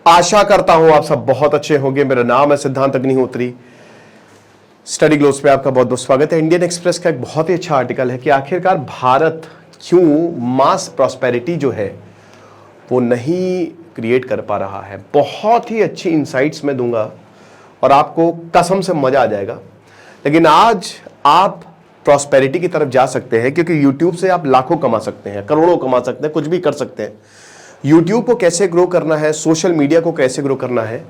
आशा करता हूं आप सब बहुत अच्छे होंगे। मेरा नाम है सिद्धांत अग्निहोत्री। स्टडी ग्लोब्स पे आपका बहुत बहुत स्वागत है। इंडियन एक्सप्रेस का एक बहुत ही अच्छा आर्टिकल है कि आखिरकार भारत क्यों मास प्रॉस्पेरिटी जो है वो नहीं क्रिएट कर पा रहा है। बहुत ही अच्छी इंसाइट्स मैं दूंगा और आपको कसम से मजा आ जाएगा। लेकिन आज आप प्रॉस्पेरिटी की तरफ जा सकते हैं क्योंकि यूट्यूब से आप लाखों कमा सकते हैं, करोड़ों कमा सकते हैं, कुछ भी कर सकते हैं। यूट्यूब को कैसे ग्रो करना है, सोशल मीडिया को कैसे ग्रो करना है।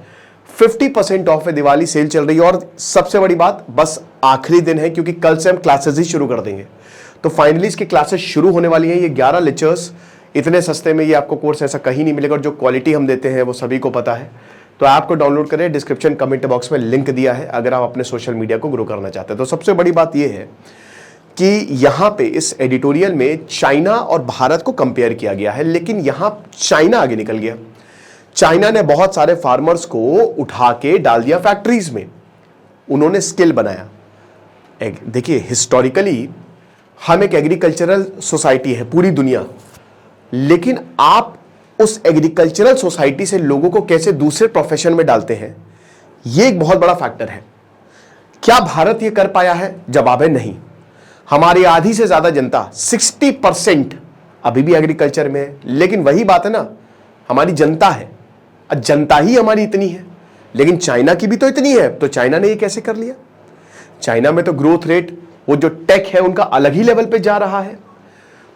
50% ऑफ है, दिवाली सेल चल रही है और सबसे बड़ी बात बस आखिरी दिन है क्योंकि कल से हम क्लासेस ही शुरू कर देंगे। तो फाइनली इसकी क्लासेस शुरू होने वाली हैं। ये 11 लेक्चर्स इतने सस्ते में ये आपको कोर्स ऐसा कहीं नहीं मिलेगा और जो क्वालिटी हम देते हैं वो सभी को पता है। तो ऐप को डाउनलोड करें, डिस्क्रिप्शन कमेंट बॉक्स में लिंक दिया है अगर आप अपने सोशल मीडिया को ग्रो करना चाहते हैं। तो सबसे बड़ी बात यह है कि यहां पे इस एडिटोरियल में चाइना और भारत को कंपेयर किया गया है, लेकिन यहां चाइना आगे निकल गया। चाइना ने बहुत सारे फार्मर्स को उठा के डाल दिया फैक्ट्रीज में, उन्होंने स्किल बनाया। देखिए हिस्टोरिकली हम एक एग्रीकल्चरल सोसाइटी है पूरी दुनिया, लेकिन आप उस एग्रीकल्चरल सोसाइटी से लोगों को कैसे दूसरे प्रोफेशन में डालते हैं, यह एक बहुत बड़ा फैक्टर है। क्या भारत यह कर पाया है? जवाब है नहीं। हमारी आधी से ज्यादा जनता 60% अभी भी एग्रीकल्चर में है। लेकिन वही बात है ना, हमारी जनता है, जनता ही हमारी इतनी है, लेकिन चाइना की भी तो इतनी है। तो चाइना ने ये कैसे कर लिया? चाइना में तो ग्रोथ रेट, वो जो टेक है उनका अलग ही लेवल पे जा रहा है।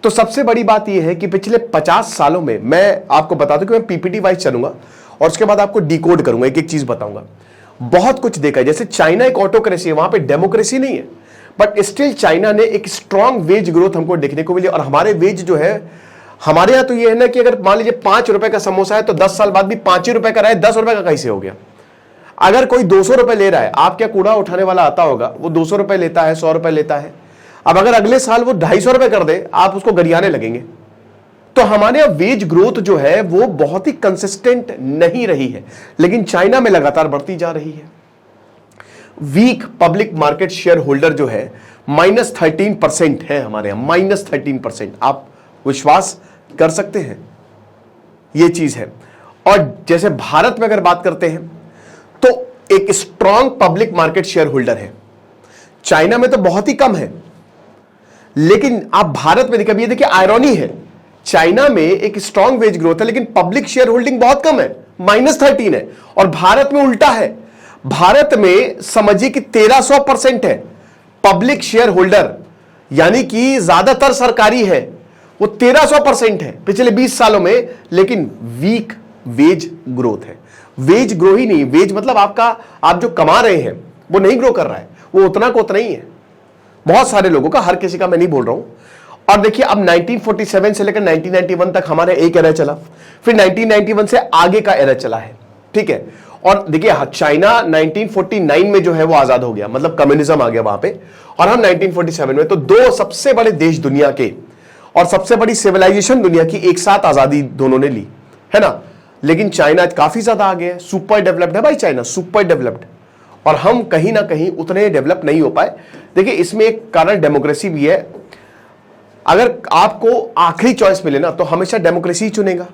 तो सबसे बड़ी बात यह है कि पिछले 50 सालों में, मैं आपको बता दूं कि मैं पीपीटी वाइज चलूंगा और उसके बाद आपको डिकोड करूंगा, एक एक चीज बताऊंगा। बहुत कुछ देखा है। जैसे चाइना एक ऑटोक्रेसी है, वहां पे डेमोक्रेसी नहीं है, बट स्टिल चाइना ने एक स्ट्रॉन्ग वेज ग्रोथ हमको देखने को मिली। और हमारे वेज जो है, हमारे यहां तो ये है ना कि अगर मान लीजिए 5 रुपए का समोसा है तो 10 साल बाद भी 5 ही रुपए का रहा है, 10 रुपए का कैसे हो गया? अगर कोई 200 रुपए ले रहा है, आप क्या कूड़ा उठाने वाला आता होगा, वो 200 रुपए लेता है, 100 रुपए लेता है। अब अगर अगले साल वो 250 रुपए कर दे, आप उसको गरियाने लगेंगे। तो हमारे यहां वेज ग्रोथ जो है वो बहुत ही कंसिस्टेंट नहीं रही है, लेकिन चाइना में लगातार बढ़ती जा रही है। Weak public market shareholder जो है -13% है हमारे यहां, -13%। आप विश्वास कर सकते हैं, यह चीज है। और जैसे भारत में अगर बात करते हैं तो एक strong public market share holder है। चाइना में तो बहुत ही कम है, लेकिन आप भारत में देखिए, देखिए आयरॉनी है, चाइना में एक स्ट्रॉन्ग वेज ग्रोथ है लेकिन पब्लिक शेयर होल्डिंग बहुत कम है, -13 है। और भारत में उल्टा है। भारत में समझिए कि 1300% है पब्लिक शेयर होल्डर, यानी कि ज्यादातर सरकारी है, वो 1300% है पिछले 20 सालों में। लेकिन वीक वेज ग्रोथ है। वेज ग्रो ही नहीं, वेज मतलब आप जो कमा रहे हैं वो नहीं ग्रो कर रहा है, वो उतना को उतना ही है। बहुत सारे लोगों का, हर किसी का मैं नहीं बोल रहा हूं। और देखिए अब 1947 से लेकर 1991 तक हमारे एक एरा चला, फिर 1991 से आगे का एरा चला है, ठीक है। और देखिए चाइना 1949 में जो है वो आजाद हो गया, मतलब कम्युनिज्म आ गया वहां पे, और हम 1947 में। तो दो सबसे बड़े देश दुनिया के और सबसे बड़ी सिविलाइजेशन दुनिया की एक साथ आजादी दोनों ने ली, है ना। लेकिन चाइना काफी ज्यादा आगे है, सुपर डेवलप्ड है भाई चाइना, सुपर डेवलप्ड। और हम कहीं ना कहीं उतने डेवलप नहीं हो पाए। देखिए इसमें एक कारण डेमोक्रेसी भी है। अगर आपको आखिरी चॉइस मिले ना तो हमेशा डेमोक्रेसी ही चुनेगा।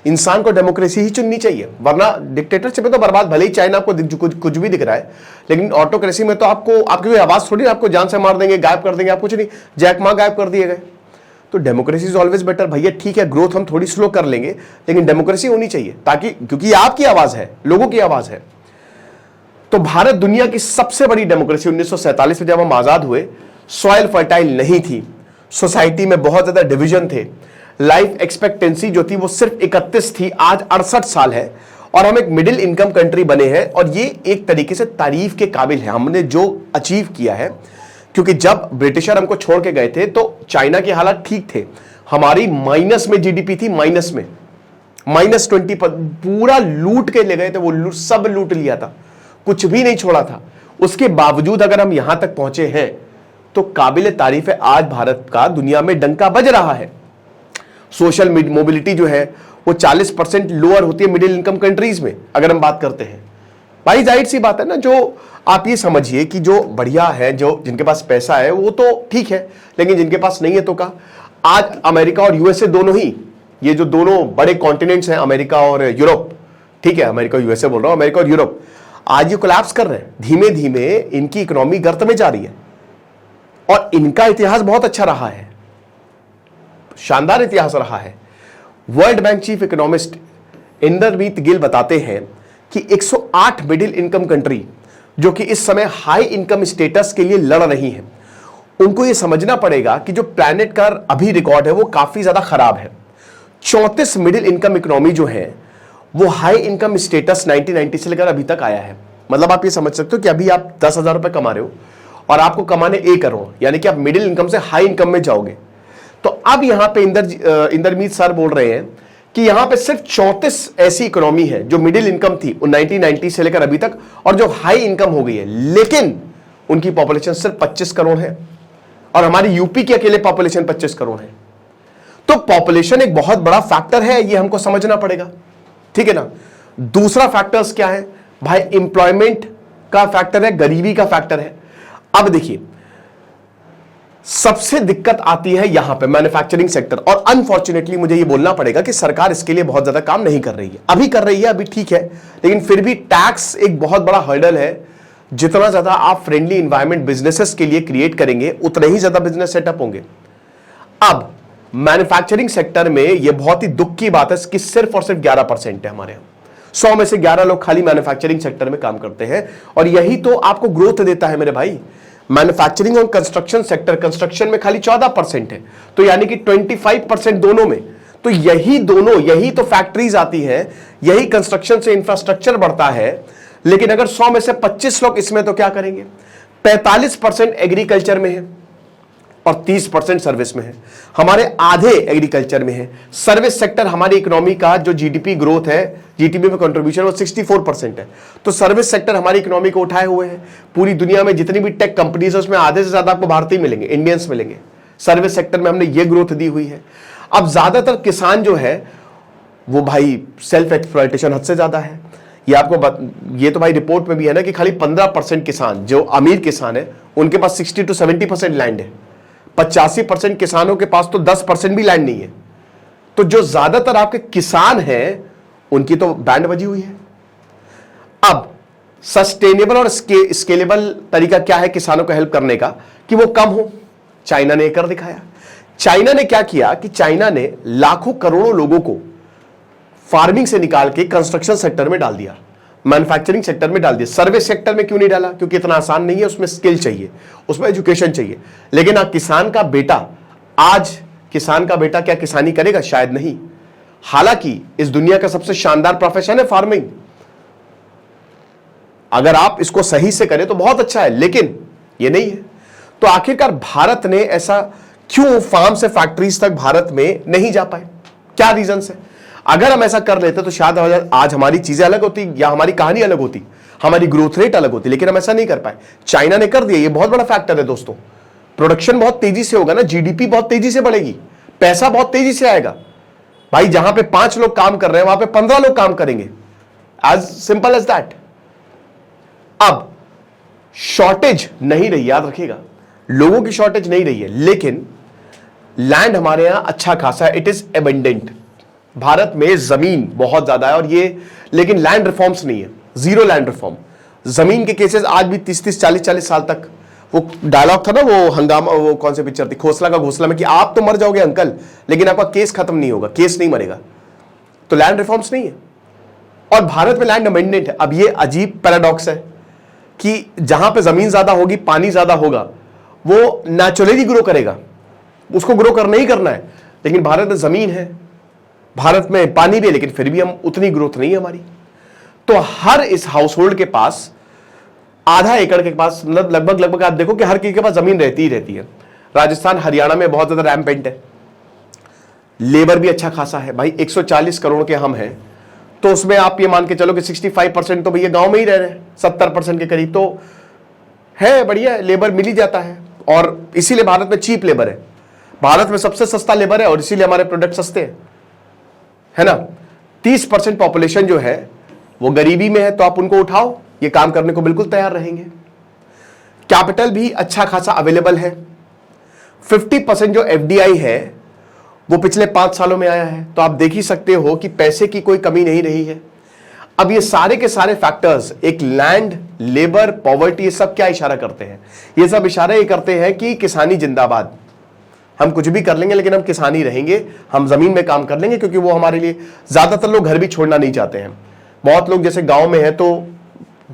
इंसान को डेमोक्रेसी ही चुननी चाहिए, वरना डिक्टेटरशिप में तो बर्बाद। भले ही चाइना आपको कुछ भी दिख रहा है, लेकिन ऑटोक्रेसी में तो आपकी कोई आवाज थोड़ी, आपको जान से मार देंगे, गायब कर देंगे, आप कुछ नहीं, जैक मा गायब कर दिए गए। तो डेमोक्रेसी इज ऑलवेज बेटर भैया। ठीक है ग्रोथ हम थोड़ी स्लो कर लेंगे, लेकिन डेमोक्रेसी होनी चाहिए, ताकि क्योंकि आपकी आवाज है, लोगों की आवाज है। तो भारत दुनिया की सबसे बड़ी डेमोक्रेसी। 1947 में जब हम आजाद हुए, सॉइल फर्टाइल नहीं थी, सोसाइटी में बहुत ज्यादा डिवीजन थे, लाइफ एक्सपेक्टेंसी जो थी वो सिर्फ 31 थी, आज 68 साल है। और हम एक मिडिल इनकम कंट्री बने हैं, और ये एक तरीके से तारीफ के काबिल है हमने जो अचीव किया है। क्योंकि जब ब्रिटिशर हमको छोड़ के गए थे तो चाइना के हालात ठीक थे, हमारी माइनस में जीडीपी थी, माइनस में -20 पूरा लूट के ले गए थे, वो सब लूट लिया था, कुछ भी नहीं छोड़ा था। उसके बावजूद अगर हम यहां तक पहुंचे हैं तो काबिल तारीफ है। आज भारत का दुनिया में डंका बज रहा है। सोशल मोबिलिटी जो है वो 40% लोअर होती है मिडिल इनकम कंट्रीज में अगर हम बात करते हैं। भाई जाहिर सी बात है ना, जो आप ये समझिए कि जो बढ़िया है, जो जिनके पास पैसा है वो तो ठीक है, लेकिन जिनके पास नहीं है तो का आज अमेरिका और यूएसए दोनों ही, ये जो दोनों बड़े कॉन्टिनेंट्स हैं अमेरिका और यूरोप, ठीक है, अमेरिका यूएसए बोल रहा हूं, अमेरिका और यूरोप आज ये कोलैप्स कर रहे हैं, धीमे धीमे इनकी इकोनॉमी गर्त में जा रही है। और इनका इतिहास बहुत अच्छा रहा है, शानदार इतिहास रहा है। World bank chief economist Indermit Gill बताते हैं कि 108 मिडिल इनकम कंट्री जो कि इस समय हाई इनकम स्टेटस के लिए लड़ रही हैं, उनको यह समझना पड़ेगा कि जो प्लैनेट का अभी रिकॉर्ड है वो काफी ज्यादा खराब है। 34 मिडिल इनकम इकोनॉमी जो है वो हाई इनकम स्टेटस 1990 से लेकर अभी तक आया है। मतलब आप ये समझ सकते हो कि अभी आप 10,000 रुपए कमा रहे हो और आपको कमाने 1 करोड़, यानी कि आप मिडिल इनकम से हाई इनकम में जाओगे। तो अब यहां पे इंदरमीत सर बोल रहे हैं कि यहां पे सिर्फ 34 ऐसी इकोनॉमी है जो मिडिल इनकम थी 1990 से लेकर अभी तक और जो हाई इनकम हो गई है, लेकिन उनकी पॉपुलेशन सिर्फ 25 करोड़ है और हमारी यूपी की अकेले पॉपुलेशन 25 करोड़ है। तो पॉपुलेशन एक बहुत बड़ा फैक्टर है, ये हमको समझना पड़ेगा, ठीक है ना। दूसरा फैक्टर्स क्या है भाई, एम्प्लॉयमेंट का फैक्टर है, गरीबी का फैक्टर है। अब देखिए सबसे दिक्कत आती है यहां पे मैन्युफैक्चरिंग सेक्टर, और अनफॉर्चुनेटली मुझे ये बोलना पड़ेगा कि सरकार इसके लिए बहुत ज्यादा काम नहीं कर रही है। अभी कर रही है, अभी ठीक है, लेकिन फिर भी टैक्स एक बहुत बड़ा हर्डल है। जितना ज्यादा आप फ्रेंडली एनवायरमेंट बिजनेसेस के लिए क्रिएट करेंगे उतने ही ज्यादा बिजनेस सेटअप होंगे। अब मैन्युफैक्चरिंग सेक्टर में यह बहुत ही दुख की बात है कि सिर्फ और सिर्फ 11% है हमारे यहां। 100 में से 11 लोग खाली मैन्युफैक्चरिंग सेक्टर में काम करते हैं और यही तो आपको ग्रोथ देता है मेरे भाई। मैन्युफैक्चरिंग और कंस्ट्रक्शन सेक्टर, कंस्ट्रक्शन में खाली 14% है, तो यानी कि 25% दोनों में। तो यही तो फैक्ट्रीज आती है, यही कंस्ट्रक्शन से इंफ्रास्ट्रक्चर बढ़ता है। लेकिन अगर 100 में से 25 लोग इसमें तो क्या करेंगे। 45% एग्रीकल्चर में है और 30% सर्विस में है। हमारे आधे एग्रीकल्चर में है। सर्विस सेक्टर हमारी इकोनॉमी का जो जीडीपी ग्रोथ है, जीडीपी में कंट्रीब्यूशन वो 64% है। तो सर्विस सेक्टर हमारी इकोनॉमी को उठाए हुए है। पूरी दुनिया में जितनी भी टेक कंपनीज है उसमें आधे से ज्यादा आपको भारतीय मिलेंगे, इंडियंस मिलेंगे। सर्विस सेक्टर में हमने ये ग्रोथ दी हुई है। अब ज्यादातर किसान जो है वो भाई सेल्फ एक्सप्लॉयटेशन हद से ज्यादा है। ये तो भाई रिपोर्ट में भी है ना कि खाली 15% किसान जो अमीर किसान है उनके पास 60 to 70% लैंड है। 85% किसानों के पास तो 10% भी लैंड नहीं है। तो जो ज्यादातर आपके किसान हैं उनकी तो बैंड बजी हुई है। अब सस्टेनेबल और स्केलेबल तरीका क्या है किसानों को हेल्प करने का कि वो कम हो। चाइना ने कर दिखाया। चाइना ने क्या किया कि चाइना ने लाखों करोड़ों लोगों को फार्मिंग से निकाल के कंस्ट्रक्शन सेक्टर में डाल दिया, मैन्युफैक्चरिंग सेक्टर में डाल दिया। सर्विस सेक्टर में क्यों नहीं डाला, क्योंकि इतना आसान नहीं है, उसमें स्किल चाहिए, उसमें एजुकेशन चाहिए। लेकिन किसान का बेटा क्या किसानी करेगा, शायद नहीं। हालांकि इस दुनिया का सबसे शानदार प्रोफेशन है फार्मिंग, अगर आप इसको सही से करें तो बहुत अच्छा है, लेकिन ये नहीं है। तो आखिरकार भारत ने ऐसा क्यों फार्म से फैक्ट्रीज तक भारत में नहीं जा पाए, क्या रीजन है। अगर हम ऐसा कर लेते तो शायद आज हमारी चीजें अलग होती या हमारी कहानी अलग होती, हमारी ग्रोथ रेट अलग होती, लेकिन हम ऐसा नहीं कर पाए। चाइना ने कर दिया, ये बहुत बड़ा फैक्टर है दोस्तों। प्रोडक्शन बहुत तेजी से होगा ना, जीडीपी बहुत तेजी से बढ़ेगी, पैसा बहुत तेजी से आएगा। भाई जहां पे 5 लोग काम कर रहे हैं वहां पे 15 लोग काम करेंगे, एज सिंपल एज दैट। अब शॉर्टेज नहीं रही, याद रखिएगा, लोगों की शॉर्टेज नहीं रही है, लेकिन लैंड हमारे यहां अच्छा खासा है, इट इज एबंडेंट। भारत में जमीन बहुत ज्यादा है और ये, लेकिन लैंड रिफॉर्म्स नहीं है, जीरो लैंड रिफॉर्म। जमीन के केसेस आज भी 30-30, 40-40 साल तक। वो डायलॉग था ना, वो हंगामा, वो कौन सी पिक्चर थी, खोसला का घोसला में, कि आप तो मर जाओगे अंकल लेकिन आपका केस खत्म नहीं होगा, केस नहीं मरेगा। तो लैंड रिफॉर्म्स नहीं है और भारत में लैंड अमेंडमेंट है। अब ये अजीब पैराडॉक्स है कि जहां पे जमीन ज्यादा होगी, पानी ज्यादा होगा, वो नेचुरली ग्रो करेगा, उसको ग्रो करना ही करना है। लेकिन भारत में जमीन है, भारत में पानी भी है, लेकिन फिर भी हम उतनी ग्रोथ नहीं है हमारी। तो हर इस हाउस होल्ड के पास आधा एकड़ के पास, मतलब लगभग आप देखो कि हर किसी के पास जमीन रहती ही रहती है। राजस्थान हरियाणा में बहुत ज्यादा रैम्पेंट है, लेबर भी अच्छा खासा है। भाई 140 करोड़ के हम हैं, तो उसमें आप ये मान के चलो कि 65% तो भैया गांव में ही रह रहे हैं, 70% के करीब तो है, बढ़िया लेबर मिल ही जाता है। और इसीलिए भारत में चीप लेबर है, भारत में सबसे सस्ता लेबर है और इसीलिए हमारे प्रोडक्ट सस्ते हैं, है ना। 30% पॉपुलेशन जो है वो गरीबी में है, तो आप उनको उठाओ, ये काम करने को बिल्कुल तैयार रहेंगे। कैपिटल भी अच्छा खासा अवेलेबल है। 50% जो एफडीआई है वो पिछले 5 सालों में आया है, तो आप देख ही सकते हो कि पैसे की कोई कमी नहीं रही है। अब ये सारे के सारे फैक्टर्स, एक लैंड, लेबर, पॉवर्टी, ये सब क्या इशारा करते हैं? ये सब इशारा ये करते हैं कि किसानी जिंदाबाद। हम कुछ भी कर लेंगे लेकिन हम किसान ही रहेंगे, हम जमीन में काम कर लेंगे, क्योंकि वो हमारे लिए, ज्यादातर लोग घर भी छोड़ना नहीं चाहते हैं। बहुत लोग जैसे गांव में है तो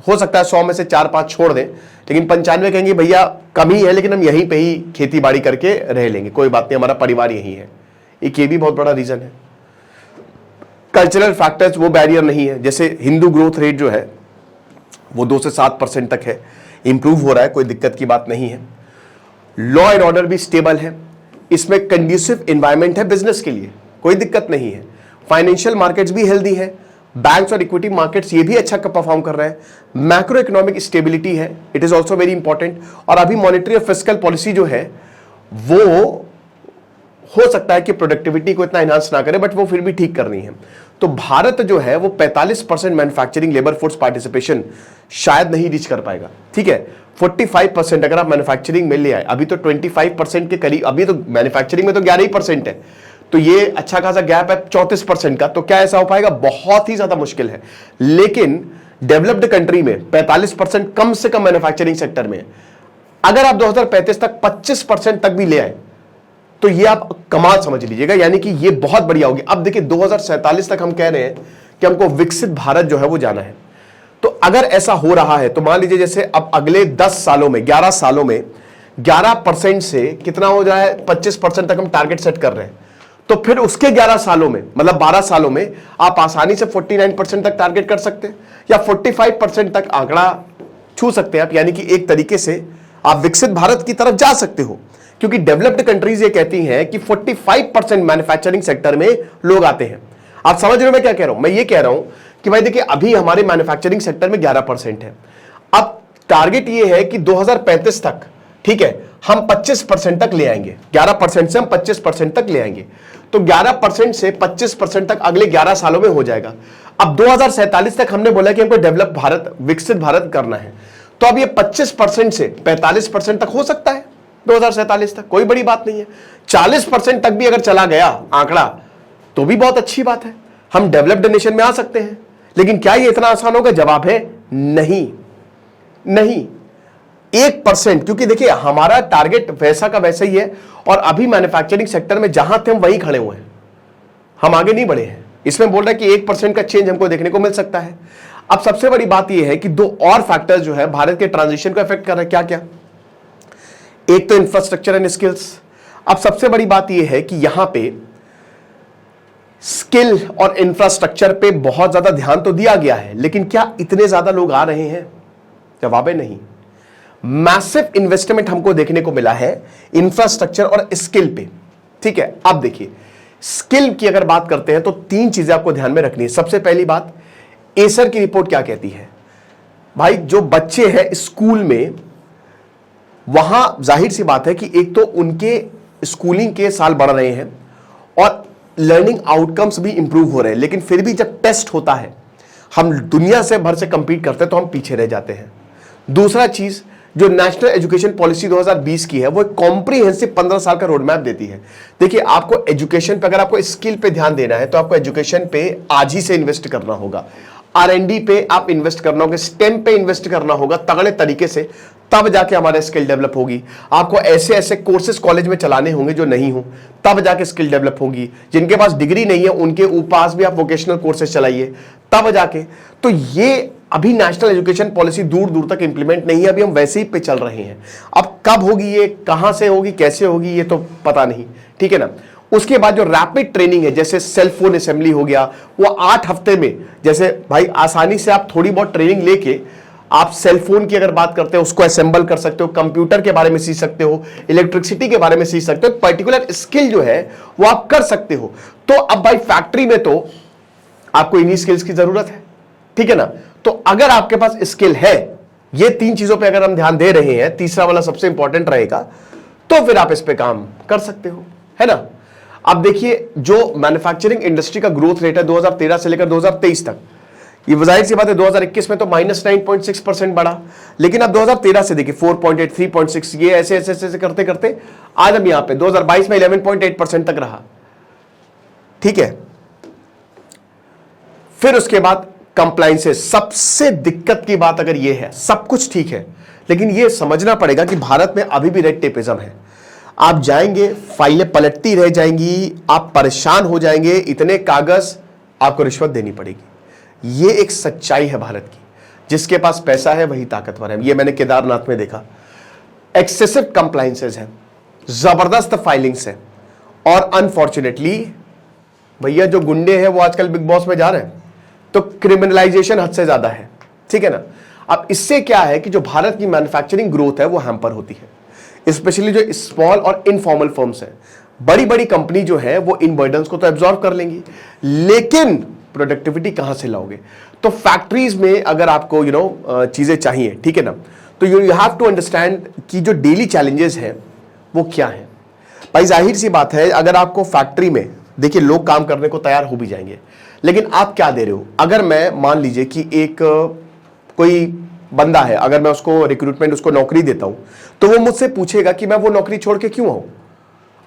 हो सकता है 100 में से 4-5 छोड़ दें, लेकिन 95 कहेंगे भैया कम ही है लेकिन हम यहीं पे ही खेती बाड़ी करके रह लेंगे, कोई बात नहीं, हमारा परिवार यहीं है। एक ये भी बहुत बड़ा रीजन है। कल्चरल फैक्टर्स वो बैरियर नहीं है, जैसे हिंदू ग्रोथ रेट जो है वो 2 से 7% तक है, इंप्रूव हो रहा है, कोई दिक्कत की बात नहीं है। लॉ एंड ऑर्डर भी स्टेबल है, इसमें कंड्यूसिव एनवायरनमेंट है बिजनेस के लिए, कोई दिक्कत नहीं है। फाइनेंशियल मार्केट्स भी हेल्दी है, बैंक्स और इक्विटी मार्केट्स ये भी अच्छा परफॉर्म कर रहे हैं। मैक्रो इकोनॉमिक स्टेबिलिटी है, it is also very important. और अभी मॉनेटरी और फिस्कल पॉलिसी जो है वो हो सकता है कि प्रोडक्टिविटी को इतना एनहांस ना करे, बट वो फिर भी ठीक करनी है। तो भारत जो है वो 45% मैन्युफैक्चरिंग लेबर फोर्स पार्टिसिपेशन शायद नहीं रीच कर पाएगा, ठीक है। 45% अगर आप मैन्युफैक्चरिंग में ले आए, अभी तो 25% के करीब, अभी तो मैन्युफैक्चरिंग में तो 11% है, तो ये अच्छा खासा गैप है 34% का। तो क्या ऐसा हो पाएगा? बहुत ही ज्यादा मुश्किल है। लेकिन डेवलप्ड कंट्री में 45% कम से कम मैन्युफैक्चरिंग सेक्टर में, अगर आप 2035 तक 25% तक भी ले आए तो ये आप कमाल समझ लीजिएगा, यानी कि ये बहुत बढ़िया होगी। अब देखिए 2047 तक हम कह रहे हैं कि हमको विकसित भारत जो है वो जाना है। तो अगर ऐसा हो रहा है तो मान लीजिए जैसे अब अगले 10 सालों में, 11 सालों में 11% से कितना हो जाए, 25% तक हम टारगेट सेट कर रहे हैं, तो फिर उसके 11 सालों में, मतलब 12 सालों में आप आसानी से 49% तक टारगेट कर सकते हैं, या 45% तक आंकड़ा छू सकते हैं आप, यानी कि एक तरीके से आप विकसित भारत की तरफ जा सकते हो। क्योंकि डेवलप्ड कंट्रीज ये कहती हैं कि 45% मैन्युफैक्चरिंग सेक्टर में लोग आते हैं। आप समझ रहे हो मैं क्या कह रहा हूं? मैं ये कह रहा हूं कि भाई देखिए अभी हमारे मैन्युफैक्चरिंग सेक्टर में 11% है, अब टारगेट ये है कि 2035 तक, ठीक है, हम 25% तक ले आएंगे। 11% से हम 25% तक ले आएंगे, तो 11% से 25% तक अगले 11 सालों में हो जाएगा। अब 2047 तक हमने बोला कि हमको डेवलप भारत, विकसित भारत करना है, तो अब ये 25% से 45% तक हो सकता है 2047 तक, कोई बड़ी बात नहीं है। 40% तक भी अगर चला गया आंकड़ा तो भी बहुत अच्छी बात है, हम डेवलप्ड नेशन में आ सकते हैं। लेकिन क्या ये इतना आसान होगा? जवाब है नहीं, नहीं। 1%, क्योंकि देखिए हमारा टारगेट वैसा का वैसा ही है, और अभी मैन्युफैक्चरिंग सेक्टर में जहां थे हम वहीं खड़े हुए हैं, हम आगे नहीं बढ़े हैं। इसमें बोल रहा है कि 1% का चेंज हमको देखने को मिल सकता है। अब सबसे बड़ी बात यह है कि 2 और फैक्टर्स जो है भारत के ट्रांजिशन को अफेक्ट कर रहे हैं। क्या क्या? एक तो इंफ्रास्ट्रक्चर एंड स्किल्स। अब सबसे बड़ी बात यह है कि यहां पे स्किल और इंफ्रास्ट्रक्चर पे बहुत ज्यादा ध्यान तो दिया गया है, लेकिन क्या इतने ज्यादा लोग आ रहे हैं? जवाब है नहीं। मैसिव इन्वेस्टमेंट हमको देखने को मिला है इंफ्रास्ट्रक्चर और स्किल पे, ठीक है। अब देखिए स्किल की अगर बात करते हैं तो 3 चीजें आपको ध्यान में रखनी है। सबसे पहली बात, एसर की रिपोर्ट क्या कहती है? भाई जो बच्चे हैं स्कूल में, वहां जाहिर सी बात है कि एक तो उनके स्कूलिंग के साल बढ़ रहे हैं और लर्निंग आउटकम्स भी इंप्रूव हो रहे हैं, लेकिन फिर भी जब टेस्ट होता है, हम दुनिया से भर से कंपीट करते हैं तो हम पीछे रह जाते हैं। दूसरा चीज, जो नेशनल एजुकेशन पॉलिसी 2020 की है, वो एक कॉम्प्रिहेंसिव 15 साल का रोड मैप देती है। देखिए आपको एजुकेशन पे, अगर आपको स्किल पे ध्यान देना है तो आपको एजुकेशन पे आज ही से इन्वेस्ट करना होगा, R&D पे आप इन्वेस्ट करना होगा, स्टेम पे इन्वेस्ट करना होगा तगड़े तरीके से, तब जाके हमारा स्किल डेवलप होगी। आपको ऐसे ऐसे कोर्सेज कॉलेज में चलाने होंगे जो नहीं हो, तब जाके स्किल डेवलप होगी। जिनके पास डिग्री नहीं है उनके पास भी आप वोकेशनल कोर्सेज चलाइए, तब जाके। तो ये अभी नेशनल एजुकेशन पॉलिसी दूर दूर तक इंप्लीमेंट नहीं है, अभी हम वैसे ही पे चल रहे हैं। अब कब होगी ये, कहां से होगी, कैसे होगी, ये तो पता नहीं, ठीक है ना। उसके बाद जो रैपिड ट्रेनिंग है, जैसे सेल फोन असेंबली हो गया, वो 8 हफ्ते में, जैसे भाई आसानी से आप थोड़ी बहुत ट्रेनिंग लेके आप सेल फोन की अगर बात करते हो उसको असेंबल कर सकते हो, कंप्यूटर के बारे में सीख सकते हो, इलेक्ट्रिसिटी के बारे में सीख सकते हो, पर्टिकुलर स्किल जो है वो आप कर सकते हो। तो अब भाई फैक्ट्री में तो आपको इन्हीं स्किल्स की जरूरत है, ठीक है ना। तो अगर आपके पास स्किल है, ये 3 चीजों पे अगर हम ध्यान दे रहे हैं, तीसरा वाला सबसे इंपॉर्टेंट रहेगा, तो फिर आप इस पे काम कर सकते हो, है ना। अब देखिए जो मैन्युफैक्चरिंग इंडस्ट्री का ग्रोथ रेट है 2013 से लेकर 2023 तक, ये जाहिर सी बात है 2021 में तो -9.6% बढ़ा, लेकिन अब 2013 से देखिए 4.8, 3.6, ये ऐसे ऐसे ऐसे करते करते आज हम यहां पे 2022 में 11.8% तक रहा, ठीक है। फिर उसके बाद कंप्लायंसेस, सबसे दिक्कत की बात अगर यह है, सब कुछ ठीक है लेकिन यह समझना पड़ेगा कि भारत में अभी भी रेड टेपिज्म है। आप जाएंगे, फाइलें पलटती रह जाएंगी, आप परेशान हो जाएंगे, इतने कागज, आपको रिश्वत देनी पड़ेगी। ये एक सच्चाई है भारत की। जिसके पास पैसा है वही ताकतवर है। ये मैंने केदारनाथ में देखा। एक्सेसिव कंप्लायंसेस हैं, जबरदस्त फाइलिंग्स हैं, और अनफॉर्चुनेटली भैया जो गुंडे हैं वो आजकल बिग बॉस में जा रहे हैं, तो क्रिमिनलाइजेशन हद से ज्यादा है, ठीक है ना। अब इससे क्या है कि जो भारत की मैन्युफैक्चरिंग ग्रोथ है वो हैम्पर होती है, स्पेशली जो स्मॉल और इनफॉर्मल फर्म्स हैं। बड़ी बड़ी कंपनी जो है वो इन बर्डन्स को तो एब्जॉर्व कर लेंगी, लेकिन प्रोडक्टिविटी कहां से लाओगे? तो फैक्ट्रीज में अगर आपको चीजें चाहिए, ठीक है ना, तो यू हैव टू अंडरस्टैंड कि जो डेली चैलेंजेस हैं वो क्या है। भाई जाहिर सी बात है, अगर आपको फैक्ट्री में देखिए लोग काम करने को तैयार हो भी जाएंगे, लेकिन आप क्या दे रहे हो? अगर मैं मान लीजिए कि एक कोई बंदा है, अगर मैं उसको रिक्रूटमेंट, उसको नौकरी देता हूं, तो वो मुझसे पूछेगा कि मैं वो नौकरी छोड़ के क्यों आऊं?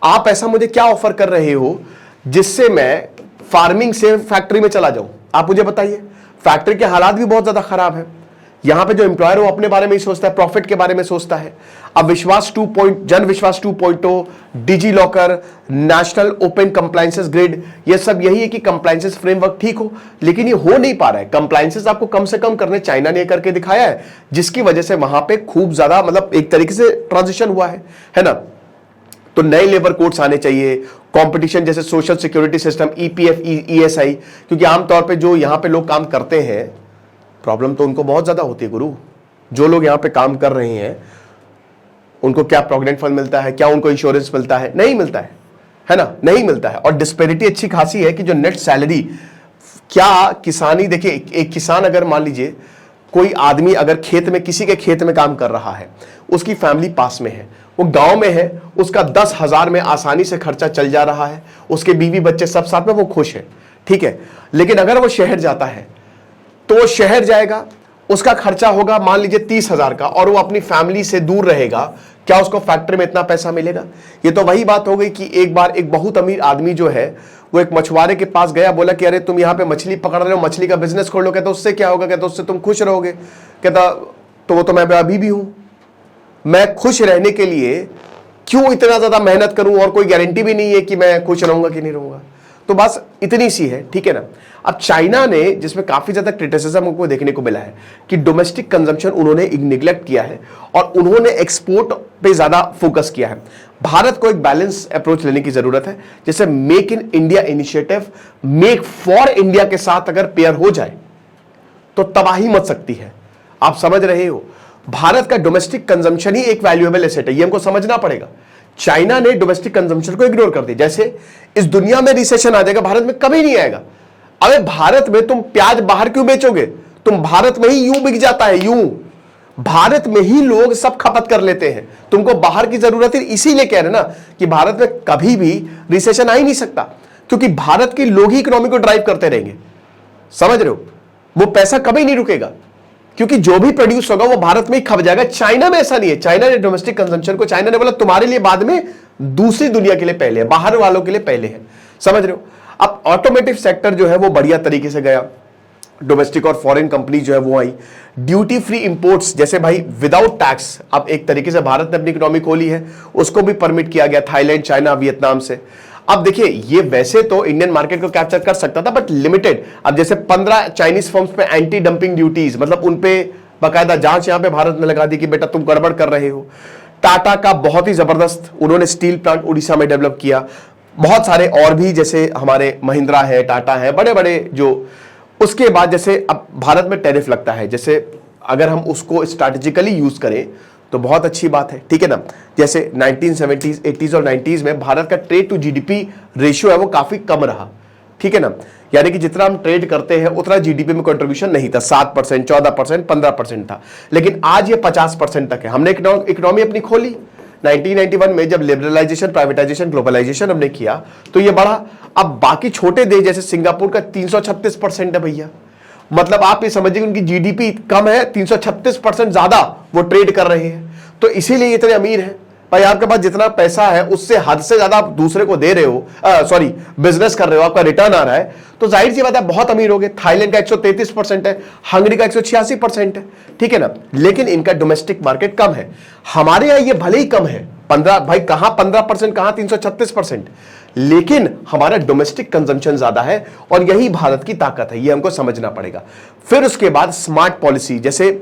आप ऐसा मुझे क्या ऑफर कर रहे हो जिससे मैं फार्मिंग से फैक्ट्री में चला जाऊं? आप मुझे बताइए। फैक्ट्री के हालात भी बहुत ज्यादा खराब है। यहां पे जो एम्प्लॉयर है वो अपने बारे में ही सोचता है, प्रॉफिट के बारे में सोचता है। अब Jan Vishwas 2.0, DigiLocker, national open compliances grid, ये सब यही है कि कंप्लायंसेस फ्रेमवर्क ठीक हो, लेकिन ये हो नहीं पा रहा है। कंप्लायंसेस आपको कम से कम करने चाइना ने करके दिखाया है, जिसकी वजह से वहां पे खूब ज्यादा मतलब एक तरीके से ट्रांजिशन हुआ है ना। तो नए लेबर कोड्स आने चाहिए, कंपटीशन जैसे social security system, EPF, ESI, क्योंकि आमतौर पे जो यहां पे लोग काम करते हैं प्रॉब्लम तो उनको बहुत ज्यादा होती है गुरु। जो लोग यहां पे काम कर रहे हैं उनको क्या प्रोविडेंट फंड मिलता है? क्या उनको इंश्योरेंस मिलता है? नहीं मिलता है ना, नहीं मिलता है। और डिस्पेरिटी अच्छी खासी है कि जो नेट सैलरी, क्या किसानी, देखिए एक किसान अगर मान लीजिए कोई आदमी अगर खेत में, किसी के खेत में काम कर रहा है, उसकी फैमिली पास में है, वो गांव में है, उसका 10,000 में आसानी से खर्चा चल जा रहा है, उसके बीवी बच्चे सब साथ में, वो खुश है, ठीक है। लेकिन अगर वो शहर जाता है तो वो शहर जाएगा, उसका खर्चा होगा मान लीजिए 30,000 का, और वो अपनी फैमिली से दूर रहेगा, क्या उसको फैक्ट्री में इतना पैसा मिलेगा? ये तो वही बात हो गई कि एक बार एक बहुत अमीर आदमी जो है वो एक मछुआरे के पास गया, बोला कि अरे तुम यहाँ पे मछली पकड़ रहे हो, मछली का बिजनेस खोल लो। कहता उससे क्या होगा? कहता उससे तुम खुश रहोगे। कहता तो वो तो मैं अभी भी हूं, मैं खुश रहने के लिए क्यों इतना ज्यादा मेहनत करूं, और कोई गारंटी भी नहीं है कि मैं खुश रहूंगा कि नहीं रहूंगा। तो बस इतनी सी है, ठीक है ना। अब चाइना ने, जिसमें काफी ज्यादा क्रिटिसिज्म हमको देखने को मिला है कि डोमेस्टिक कंजम्पशन उन्होंने निगलेक्ट किया है और उन्होंने एक्सपोर्ट पे ज्यादा फोकस किया है। भारत को एक बैलेंस अप्रोच लेने की जरूरत है, जैसे make in India initiative, make for India के साथ अगर पेयर हो जाए तो तबाही मच सकती है। आप समझ रहे हो, भारत का डोमेस्टिक कंजम्पशन ही एक वैल्यूएबल एसेट है, ये हमको समझना पड़ेगा। चाइना ने डोमेस्टिक कंजम्पशन को इग्नोर कर दिया। जैसे इस दुनिया में रिसेशन आ जाएगा, भारत में कभी नहीं आएगा। अबे भारत में तुम प्याज बाहर क्यों बेचोगे? तुम भारत में ही यूं बिक जाता है, यूं भारत में ही लोग सब खपत कर लेते हैं, तुमको बाहर की जरूरत है। इसीलिए कह रहे ना कि भारत में कभी भी रिसेशन आ ही नहीं सकता, क्योंकि भारत के लोग ही इकोनॉमी को ड्राइव करते रहेंगे। समझ रहे हो? वो पैसा कभी नहीं रुकेगा, क्योंकि जो भी प्रोड्यूस होगा वो भारत में ही खप जाएगा। चाइना में ऐसा नहीं है। चाइना ने डोमेस्टिक कंजम्पशन को, चाइना ने बोला तुम्हारे लिए बाद में, दूसरी दुनिया के लिए पहले है, बाहर वालों के लिए पहले है। समझ रहे हो? अब ऑटोमोटिव सेक्टर जो है वो बढ़िया तरीके से गया, डोमेस्टिक और फॉरेन कंपनी जो है वो आई। ड्यूटी फ्री इंपोर्ट्स, जैसे भाई विदाउट टैक्स, अब एक तरीके से भारत ने अपनी इकोनॉमी खोली है, उसको भी परमिट किया गया थाईलैंड, चाइना, वियतनाम से। अब देखिए ये वैसे तो इंडियन मार्केट को कैप्चर कर सकता था, बट लिमिटेड। अब जैसे 15 चाइनीज फर्म्स पे एंटी डंपिंग ड्यूटीज, मतलब उनपे बाकायदा जांच यहां पे भारत ने लगा दी कि बेटा तुम गड़बड़ कर रहे हो। टाटा का बहुत ही जबरदस्त उन्होंने स्टील प्लांट उड़ीसा में डेवलप किया। बहुत सारे और भी, जैसे हमारे महिंद्रा है, टाटा है, बड़े बड़े जो। उसके बाद जैसे अब भारत में टैरिफ लगता है, जैसे अगर हम उसको स्ट्रैटेजिकली यूज करें तो बहुत अच्छी बात है, ठीक है ना। जैसे 1970s, 80s और 90s में भारत का ट्रेड टू जीडीपी रेशियो है वो काफी कम रहा, ठीक है ना। यानी कि जितना हम ट्रेड करते हैं उतना जीडीपी में कंट्रीब्यूशन नहीं था, 7%, 14%, 15% था। लेकिन आज ये 50% तक है। हमने इकोनॉमी अपनी खोली 1991 में, जब लिबरलाइजेशन, प्राइवेटाइजेशन, ग्लोबलाइजेशन हमने किया तो ये बढ़ा। अब बाकी छोटे देश जैसे सिंगापुर का 336% है भैया। मतलब आप ये समझिए उनकी जीडीपी कम है, 336% ज्यादा वो ट्रेड कर रहे हैं, तो इसीलिए इतने अमीर हैं। भाई आपके पास जितना पैसा है उससे हद से ज्यादा आप दूसरे को दे रहे हो, सॉरी बिजनेस कर रहे हो, आपका रिटर्न आ रहा है, तो जाहिर सी बात है बहुत अमीर हो गए। थाईलैंड का 133% है, हंगरी का 186% है, ठीक है ना। लेकिन इनका डोमेस्टिक मार्केट कम है। हमारे यहां ये भले ही कम है 15, भाई कहां 15%, कहां 336%, लेकिन हमारा डोमेस्टिक कंजम्पशन ज्यादा है और यही भारत की ताकत है, ये हमको समझना पड़ेगा। फिर उसके बाद स्मार्ट पॉलिसी, जैसे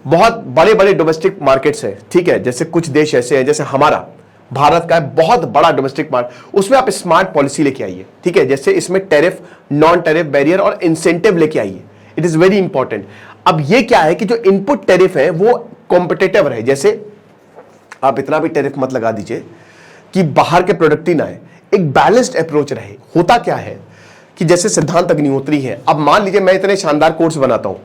बहुत बड़े बड़े डोमेस्टिक मार्केट्स हैं, ठीक है, जैसे कुछ देश ऐसे हैं, जैसे हमारा भारत का बहुत बड़ा डोमेस्टिक मार्केट, उसमें आप स्मार्ट पॉलिसी लेके आइए, ठीक है, जैसे इसमें टैरिफ, नॉन टैरिफ बैरियर और इंसेंटिव लेके आइए। It is very important. अब ये क्या है कि जो इनपुट टैरिफ है वो कॉम्पिटेटिव रहे, जैसे आप इतना भी टैरिफ मत लगा दीजिए कि बाहर के प्रोडक्ट ही ना आए, एक बैलेंस्ड अप्रोच रहे। होता क्या है कि जैसे सिद्धांत अग्निहोत्री है, अब मान लीजिए मैं इतने शानदार कोर्स बनाता हूं,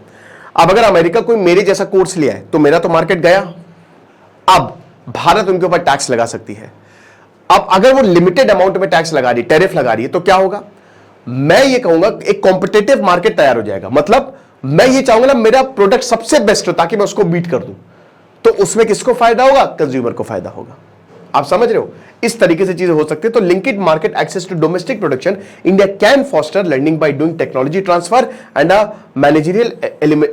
अब अगर अमेरिका कोई मेरे जैसा कोर्स लिया है तो मेरा तो मार्केट गया। अब भारत उनके ऊपर टैक्स लगा सकती है। अब अगर वो लिमिटेड अमाउंट में टैक्स लगा रही है, टैरिफ लगा रही है, तो क्या होगा, मैं ये कहूंगा एक कॉम्पिटेटिव मार्केट तैयार हो जाएगा। मतलब मैं ये चाहूंगा ना मेरा प्रोडक्ट सबसे बेस्ट हो ताकि मैं उसको बीट कर दूं, तो उसमें किसको फायदा होगा, कंज्यूमर को फायदा होगा। आप समझ रहे हो, इस तरीके से चीजें हो सकती है। तो linked market access to domestic production, India can foster learning by doing technology transfer and a managerial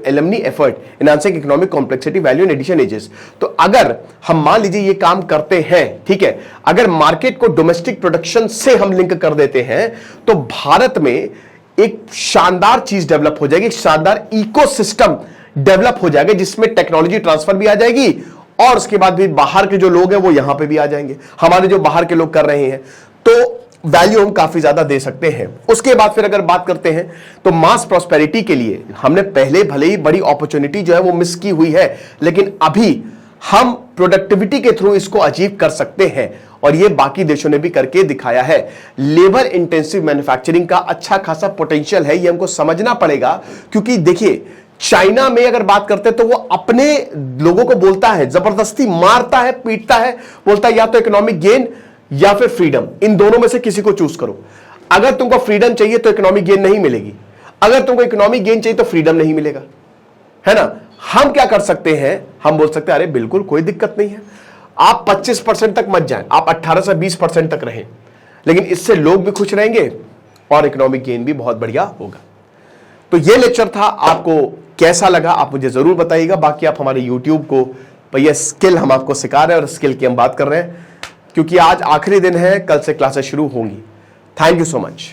alumni effort enhancing economic complexity value and addition edges. तो अगर हम मान लीजिए ये काम करते हैं, ठीक है, अगर मार्केट को डोमेस्टिक प्रोडक्शन से हम लिंक कर देते हैं तो भारत में एक शानदार चीज डेवलप हो जाएगी, एक शानदार इकोसिस्टम डेवलप हो जाएगा जिसमें टेक्नोलॉजी ट्रांसफर भी आ जाएगी और उसके बाद भी बाहर के जो लोग हैं वो यहां पे भी आ जाएंगे, हमारे जो बाहर के लोग कर रहे हैं, तो वैल्यू हम काफी ज्यादा दे सकते हैं। उसके बाद फिर अगर बात करते हैं तो मास प्रॉस्पेरिटी के लिए हमने पहले भले ही बड़ी अपॉर्चुनिटी जो है वो मिस की हुई है, लेकिन अभी हम प्रोडक्टिविटी के थ्रू इसको अचीव कर सकते हैं और ये बाकी देशों ने भी करके दिखाया है। लेबर इंटेंसिव मैन्युफैक्चरिंग का अच्छा खासा पोटेंशियल है, ये हमको समझना पड़ेगा। क्योंकि देखिए चाइना में अगर बात करते हैं तो वो अपने लोगों को बोलता है, जबरदस्ती मारता है, पीटता है, बोलता है या तो इकोनॉमिक गेन या फिर फ्रीडम, इन दोनों में से किसी को चूज करो। अगर तुमको फ्रीडम चाहिए तो इकोनॉमिक गेन नहीं मिलेगी, अगर तुमको इकोनॉमिक गेन चाहिए तो फ्रीडम नहीं मिलेगा, है ना। हम क्या कर सकते हैं, हम बोल सकते हैं अरे बिल्कुल कोई दिक्कत नहीं है, आप 25% तक मत जाएं, आप 18 से 20% तक रहें, लेकिन इससे लोग भी खुश रहेंगे और इकोनॉमिक गेन भी बहुत बढ़िया होगा। तो ये लेक्चर था, आपको कैसा लगा आप मुझे जरूर बताइएगा। बाकी आप हमारे YouTube को, भैया स्किल हम आपको सिखा रहे हैं और स्किल की हम बात कर रहे हैं, क्योंकि आज आखिरी दिन है, कल से क्लासेस शुरू होंगी। Thank you so much.